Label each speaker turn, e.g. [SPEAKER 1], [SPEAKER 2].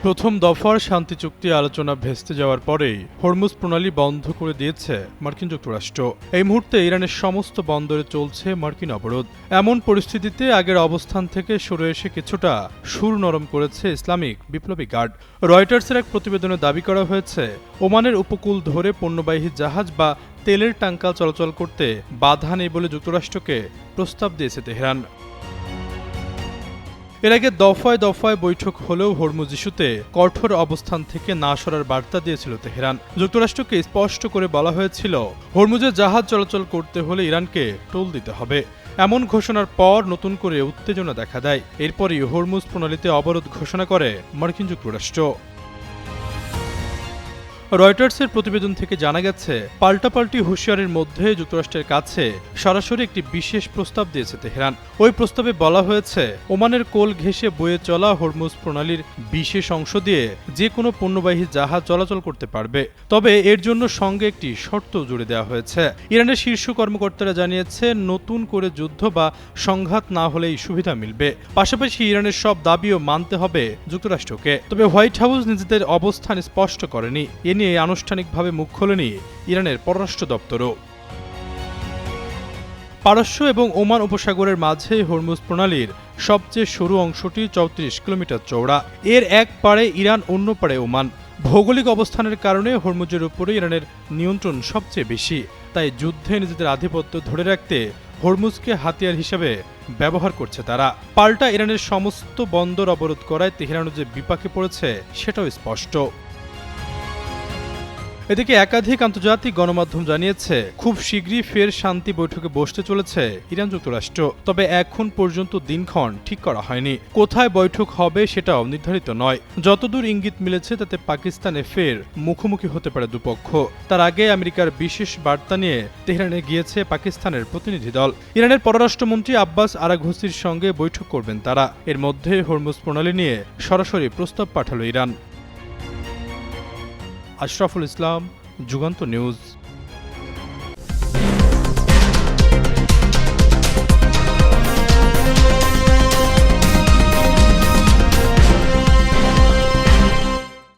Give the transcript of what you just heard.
[SPEAKER 1] প্রথম দফার শান্তি চুক্তি আলোচনা ভেস্তে যাওয়ার পরেই হরমুজ প্রণালী বন্ধ করে দিয়েছে মার্কিন যুক্তরাষ্ট্র। এই মুহূর্তে ইরানের সমস্ত বন্দরে চলছে মার্কিন অবরোধ। এমন পরিস্থিতিতে আগের অবস্থান থেকে সরে এসে কিছুটা সুর নরম করেছে ইসলামিক বিপ্লবী গার্ড। রয়টার্সের এক প্রতিবেদনে দাবি করা হয়েছে, ওমানের উপকূল ধরে পণ্যবাহী জাহাজ বা তেলের টাঙ্কা চলাচল করতে বাধা নেই বলে যুক্তরাষ্ট্রকে প্রস্তাব দিয়েছে তেহরান। এর আগে দফায় দফায় বৈঠক হলেও হরমুজ ইস্যুতে কঠোর অবস্থান থেকে না সরার বার্তা দিয়েছিল তেহরান। যুক্তরাষ্ট্রকে স্পষ্ট করে বলা হয়েছিল, হরমুজে জাহাজ চলাচল করতে হলে ইরানকে টোল দিতে হবে। এমন ঘোষণার পর নতুন করে উত্তেজনা দেখা দেয়। এরপরই হরমুজ প্রণালীতে অবরোধ ঘোষণা করে মার্কিন যুক্তরাষ্ট্র। রয়টার্সের প্রতিবেদন থেকে জানা গেছে, পাল্টাপাল্টি হুঁশিয়ারির মধ্যে যুক্তরাষ্ট্রের কাছে সরাসরি একটি বিশেষ প্রস্তাব দিয়েছে তেহরান। ওই প্রস্তাবে বলা হয়েছে, ওমানের কোল ঘেঁষে বয়ে চলা হরমুজ প্রণালীর বিশেষ অংশ দিয়ে যে কোনো পণ্যবাহী জাহাজ চলাচল করতে পারবে, তবে এর জন্য সঙ্গে একটি শর্ত জুড়ে দেওয়া হয়েছে। ইরানের শীর্ষ কর্মকর্তারা জানিয়েছে, নতুন করে যুদ্ধ বা সংঘাত না হলেই সুবিধা মিলবে। পাশাপাশি ইরানের সব দাবিও মানতে হবে যুক্তরাষ্ট্রকে। তবে হোয়াইট হাউস নিজেদের অবস্থান স্পষ্ট করেনি। এ নিয়ে আনুষ্ঠানিকভাবে মুখ খোলেনি ইরানের পররাষ্ট্র দপ্তরও। পারস্য এবং ওমান উপসাগরের মাঝে হরমুজ প্রণালীর সবচেয়ে সরু অংশটি ৩৪ কিলোমিটার চওড়া। এর এক পাড়ে ইরান, অন্য পাড়ে ওমান। ভৌগোলিক অবস্থানের কারণে হরমুজের উপরে ইরানের নিয়ন্ত্রণ সবচেয়ে বেশি। তাই যুদ্ধে নিজেদের আধিপত্য ধরে রাখতে হরমুজকে হাতিয়ার হিসেবে ব্যবহার করছে তারা। পাল্টা ইরানের সমস্ত বন্দর অবরোধ করায় তেহরানও যে বিপাকে পড়েছে সেটাও স্পষ্ট। এদিকে একাধিক আন্তর্জাতিক গণমাধ্যম জানিয়েছে, খুব শীঘ্রই ফের শান্তি বৈঠকে বসতে চলেছে ইরান যুক্তরাষ্ট্র। তবে এখন পর্যন্ত দিনক্ষণ ঠিক করা হয়নি। কোথায় বৈঠক হবে সেটাও নির্ধারিত নয়। যতদূর ইঙ্গিত মিলেছে তাতে পাকিস্তানে ফের মুখোমুখি হতে পারে দুপক্ষ। তার আগে আমেরিকার বিশেষ বার্তা নিয়ে তেহরানে গিয়েছে পাকিস্তানের প্রতিনিধি দল। ইরানের পররাষ্ট্রমন্ত্রী আব্বাস আরাঘসির সঙ্গে বৈঠক করবেন তারা। এর মধ্যে হরমুজ প্রণালী নিয়ে সরাসরি প্রস্তাব পাঠালো ইরান। আশরাফুল ইসলাম, যুগান্ত নিউজ।